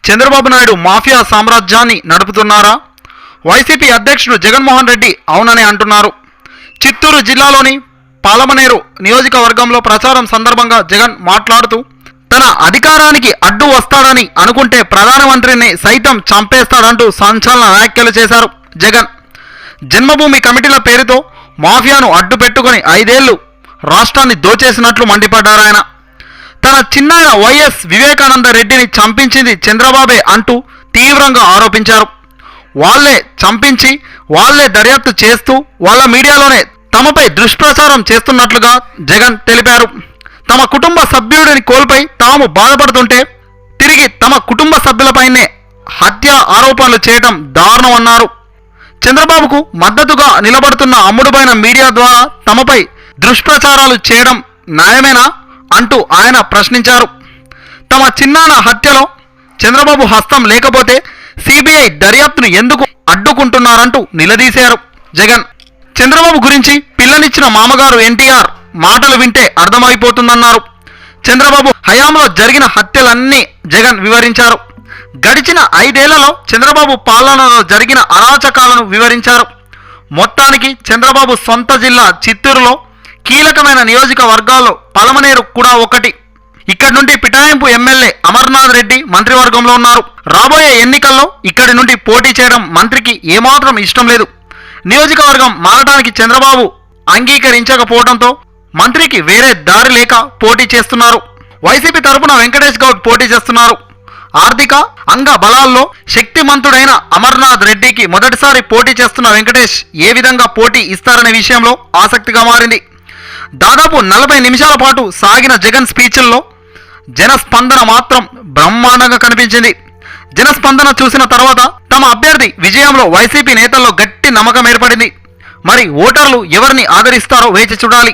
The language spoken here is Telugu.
చంద్రబాబు నాయుడు మాఫియా సామ్రాజ్యాన్ని నడుపుతున్నారా? వైసీపీ అధ్యక్షుడు జగన్మోహన్ రెడ్డి అవునని అంటున్నారు. చిత్తూరు జిల్లాలోని పాలమనేరు నియోజకవర్గంలో ప్రచారం సందర్భంగా జగన్ మాట్లాడుతూ తన అధికారానికి అడ్డు వస్తాడని అనుకుంటే ప్రధానమంత్రిని సైతం చంపేస్తాడంటూ సంచలన వ్యాఖ్యలు చేశారు జగన్. జన్మభూమి కమిటీల పేరుతో మాఫియాను అడ్డు పెట్టుకుని 5 ఏళ్లు రాష్ట్రాన్ని దోచేసినట్లు మండిపడ్డారాయన. తన చిన్నాయన వైఎస్ వివేకానంద రెడ్డిని చంపించింది చంద్రబాబే అంటూ తీవ్రంగా ఆరోపించారు. వాళ్లే చంపించి వాళ్లే దర్యాప్తు చేస్తూ వాళ్ళ మీడియాలోనే తమపై దుష్ప్రచారం చేస్తున్నట్లుగా జగన్ తెలిపారు. తమ కుటుంబ సభ్యుడిని కోల్పోయి తాము బాధపడుతుంటే తిరిగి తమ కుటుంబ సభ్యులపైనే హత్య ఆరోపణలు చేయడం దారుణమన్నారు. చంద్రబాబుకు మద్దతుగా నిలబడుతున్న అమ్ముడుపైన మీడియా ద్వారా తమపై దుష్ప్రచారాలు చేయడం న్యాయమేనా అంటూ ఆయన ప్రశ్నించారు. తమ చిన్నాన్న హత్యలో చంద్రబాబు హస్తం లేకపోతే సిబిఐ దర్యాప్తును ఎందుకు అడ్డుకుంటున్నారంటూ నిలదీశారు జగన్. చంద్రబాబు గురించి పిల్లనిచ్చిన మామగారు ఎన్టీఆర్ మాటలు వింటే అర్థమైపోతుందన్నారు. చంద్రబాబు హయాంలో జరిగిన హత్యలన్నీ జగన్ వివరించారు. గడిచిన 5 ఏళ్లలో చంద్రబాబు పాలనలో జరిగిన అరాచకాలను వివరించారు. మొత్తానికి చంద్రబాబు సొంత జిల్లా చిత్తూరులో కీలకమైన నియోజకవర్గాల్లో పాలమనేరు కూడా ఒకటి. ఇక్కడి నుండి పిఠాయింపు ఎమ్మెల్యే అమర్నాథ్ రెడ్డి మంత్రివర్గంలో ఉన్నారు. రాబోయే ఎన్నికల్లో ఇక్కడి నుండి పోటీ చేయడం మంత్రికి ఏమాత్రం ఇష్టం లేదు. నియోజకవర్గం మారడానికి చంద్రబాబు అంగీకరించకపోవడంతో మంత్రికి వేరే దారి లేక పోటీ చేస్తున్నారు. వైసీపీ తరపున వెంకటేష్ గౌడ్ పోటీ చేస్తున్నారు. ఆర్థిక అంగ బలాల్లో శక్తిమంతుడైన అమర్నాథ్ రెడ్డికి మొదటిసారి పోటీ చేస్తున్న వెంకటేష్ ఏ విధంగా పోటీ ఇస్తారనే విషయంలో ఆసక్తిగా మారింది. దాదాపు 40 నిమిషాల పాటు సాగిన జగన్ స్పీచ్ల్లో జనస్పందన మాత్రం బ్రహ్మాండంగా కనిపించింది. జనస్పందన చూసిన తర్వాత తమ అభ్యర్థి విజయంలో వైసీపీ నేతల్లో గట్టి నమ్మకం ఏర్పడింది. మరి ఓటర్లు ఎవరిని ఆదరిస్తారో వేచి చూడాలి.